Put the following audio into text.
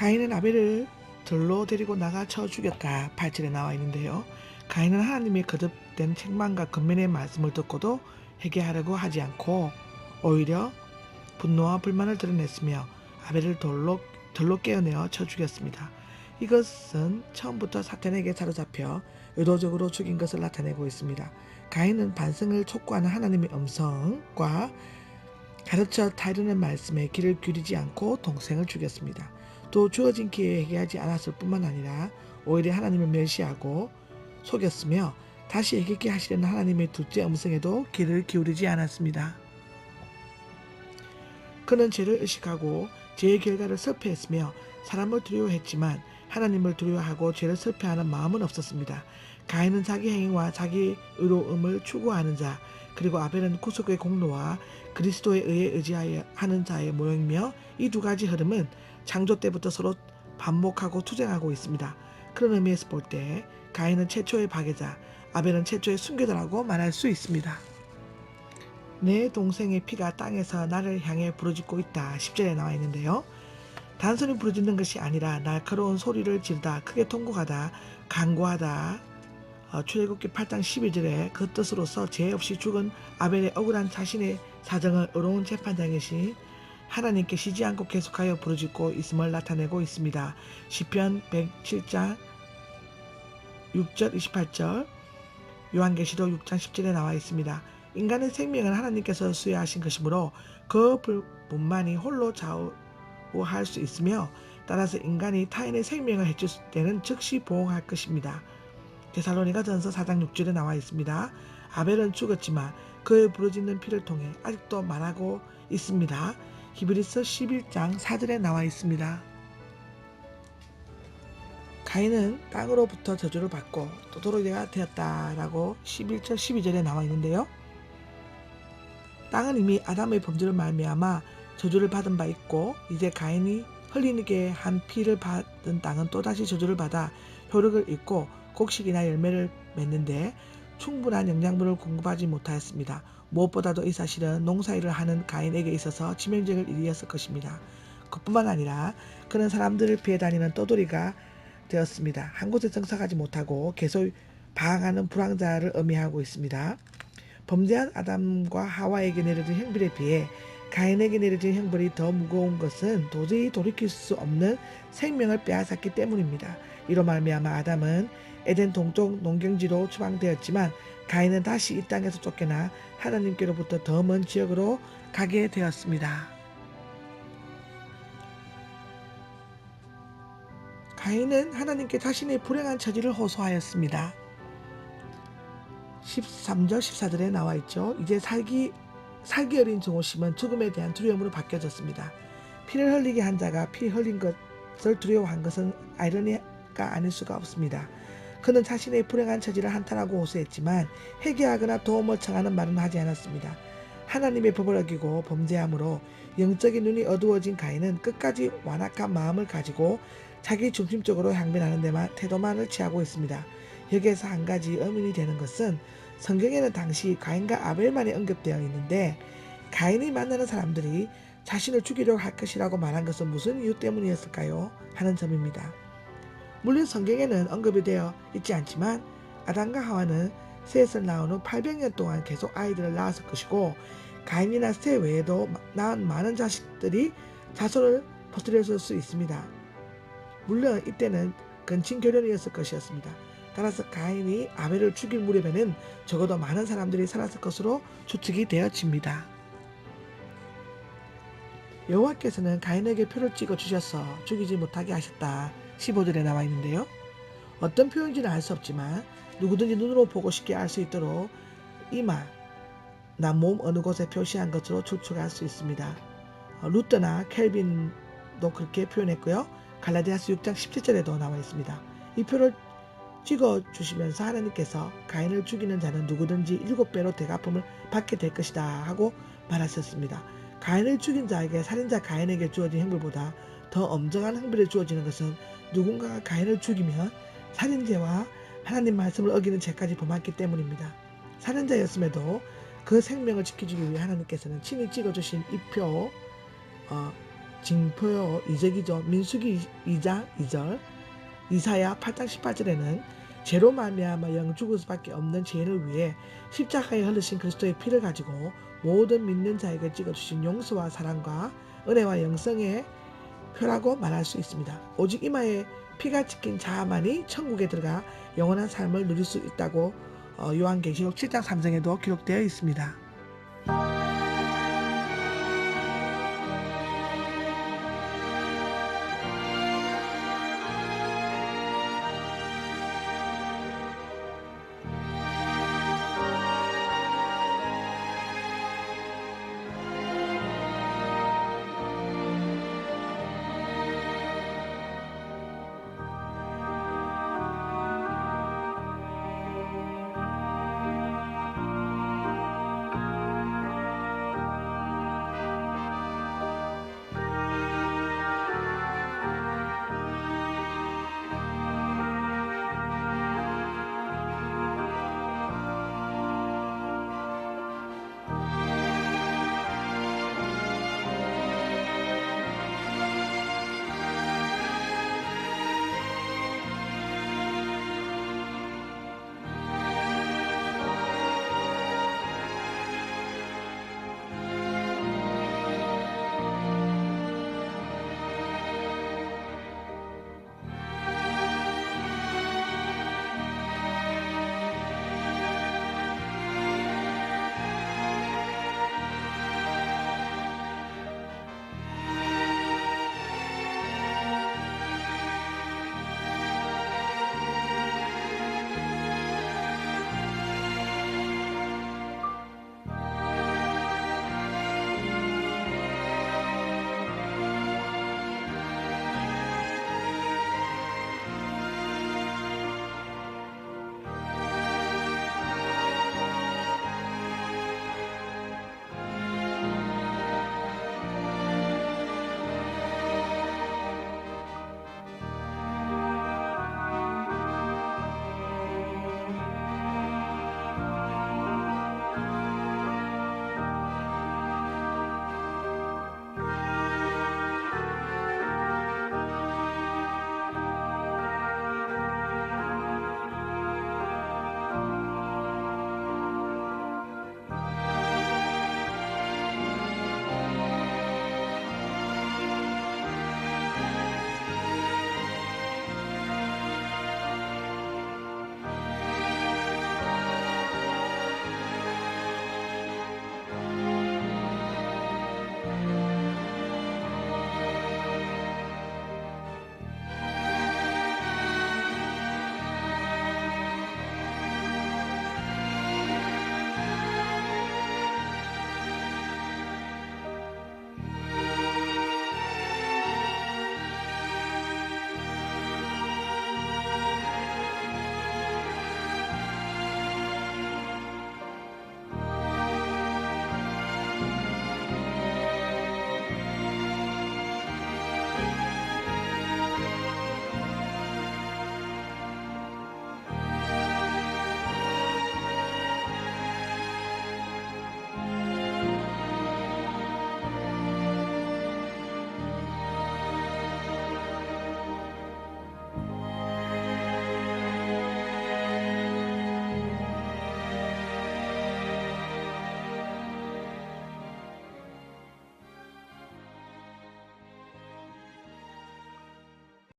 가인은 아벨을 들로 데리고 나가 쳐 죽였다. 8절에 나와 있는데요. 가인은 하나님의 거듭된 책망과 권면의 말씀을 듣고도 회개하려고 하지 않고 오히려 분노와 불만을 드러냈으며 아벨을 돌로 깨어내어 쳐 죽였습니다. 이것은 처음부터 사탄에게 사로잡혀 의도적으로 죽인 것을 나타내고 있습니다. 가인은 반성을 촉구하는 하나님의 음성과 가르쳐 타이르는 말씀에 귀를 기울이지 않고 동생을 죽였습니다. 또 주어진 기회에 회개하지 않았을 뿐만 아니라 오히려 하나님을 멸시하고 속였으며 다시 회개케 하시려는 하나님의 둘째 음성에도 귀를 기울이지 않았습니다. 그는 죄를 의식하고 죄의 결과를 설패했으며 사람을 두려워했지만 하나님을 두려워하고 죄를 설패하는 마음은 없었습니다. 가인은 자기 행위와 자기 의로움을 추구하는 자, 그리고 아벨은 구속의 공로와 그리스도에 의해 의지하여 하는 자의 모형이며 이 두 가지 흐름은 창조 때부터 서로 반복하고 투쟁하고 있습니다. 그런 의미에서 볼 때 가인은 최초의 파괴자, 아벨은 최초의 순교자라고 말할 수 있습니다. 내 동생의 피가 땅에서 나를 향해 부르짖고 있다. 10절에 나와 있는데요. 단순히 부르짖는 것이 아니라 날카로운 소리를 지르다, 크게 통곡하다, 간구하다. 출애굽기 8장 12절에 그 뜻으로서 죄 없이 죽은 아벨의 억울한 자신의 사정을 의로운 재판장이신 하나님께 쉬지 않고 계속하여 부르짖고 있음을 나타내고 있습니다. 시편 107장 6절 28절, 요한계시록 6장 10절에 나와 있습니다. 인간의 생명은 하나님께서 수여하신 것이므로 그 분만이 홀로 좌우할 수 있으며 따라서 인간이 타인의 생명을 해칠 때는 즉시 보호할 것입니다. 데살로니가전서 4장 6절에 나와 있습니다. 아벨은 죽었지만 그의 부르짖는 피를 통해 아직도 말하고 있습니다. 히브리서 11장 4절에 나와 있습니다. 가인은 땅으로부터 저주를 받고 또 도로개가 되었다라고 11절 12절에 나와 있는데요. 땅은 이미 아담의 범죄를 말미암아 저주를 받은 바 있고 이제 가인이 흘리게 한 피를 받은 땅은 또다시 저주를 받아 효력을 잃고 곡식이나 열매를 맺는데 충분한 영양분을 공급하지 못하였습니다. 무엇보다도 이 사실은 농사일을 하는 가인에게 있어서 치명적인 일이었을 것입니다. 그뿐만 아니라 그는 사람들을 피해 다니는 떠돌이가 되었습니다. 한 곳에 정착하지 못하고 계속 방황하는 불황자를 의미하고 있습니다. 범죄한 아담과 하와에게 내려진 형벌에 비해 가인에게 내려진 형벌이 더 무거운 것은 도저히 돌이킬 수 없는 생명을 빼앗았기 때문입니다. 이로 말미암아 아담은 에덴 동쪽 농경지로 추방되었지만 가인은 다시 이 땅에서 쫓겨나 하나님께로부터 더 먼 지역으로 가게 되었습니다. 가인은 하나님께 자신의 불행한 처지를 호소하였습니다. 13절 14절에 나와 있죠. 이제 살기 어린 정오심은 죽음에 대한 두려움으로 바뀌어졌습니다. 피를 흘리게 한 자가 피 흘린 것을 두려워한 것은 아이러니가 아닐 수가 없습니다. 그는 자신의 불행한 처지를 한탄하고 호소했지만 회개하거나 도움을 청하는 말은 하지 않았습니다. 하나님의 법을 어기고 범죄함으로 영적인 눈이 어두워진 가인은 끝까지 완악한 마음을 가지고 자기 중심적으로 향변하는 데만 태도만을 취하고 있습니다. 여기에서 한 가지 의문이 되는 것은 성경에는 당시 가인과 아벨만이 언급되어 있는데 가인이 만나는 사람들이 자신을 죽이려고 할 것이라고 말한 것은 무슨 이유 때문이었을까요? 하는 점입니다. 물론 성경에는 언급이 되어 있지 않지만 아담과 하와는 셋을 낳은 후 800년 동안 계속 아이들을 낳았을 것이고 가인이나 셋 외에도 낳은 많은 자식들이 자손을 퍼뜨렸을 수 있습니다. 물론 이때는 근친교련이었을 것이었습니다. 따라서 가인이 아벨을 죽일 무렵에는 적어도 많은 사람들이 살았을 것으로 추측이 되어집니다. 여호와께서는 가인에게 표를 찍어 주셔서 죽이지 못하게 하셨다. 15절에 나와 있는데요. 어떤 표현인지는 알 수 없지만 누구든지 눈으로 보고 쉽게 알 수 있도록 이마, 몸 어느 곳에 표시한 것으로 추측할 수 있습니다. 루터나 켈빈도 그렇게 표현했고요. 갈라디아서 6장 17절에도 나와 있습니다. 이 표를 찍어주시면서 하나님께서 가인을 죽이는 자는 누구든지 7배로 대갚음을 받게 될 것이다 하고 말하셨습니다. 가인을 죽인 자에게 살인자 가인에게 주어진 형벌보다 더 엄정한 형벌이 주어지는 것은 누군가가 가인을 죽이면 살인죄와 하나님 말씀을 어기는 죄까지 범했기 때문입니다. 살인자였음에도 그 생명을 지켜주기 위해 하나님께서는 친히 찍어주신 이 표 징표요 이적이죠. 민수기 2장 2절, 이사야 8장 18절에는 죄로 말미암아 영 죽을 수밖에 없는 죄인을 위해 십자가에 흘리신 그리스도의 피를 가지고 모든 믿는 자에게 찍어주신 용서와 사랑과 은혜와 영성의 표라고 말할 수 있습니다. 오직 이마에 피가 찍힌 자만이 천국에 들어가 영원한 삶을 누릴 수 있다고 요한계시록 7장 3장에도 기록되어 있습니다.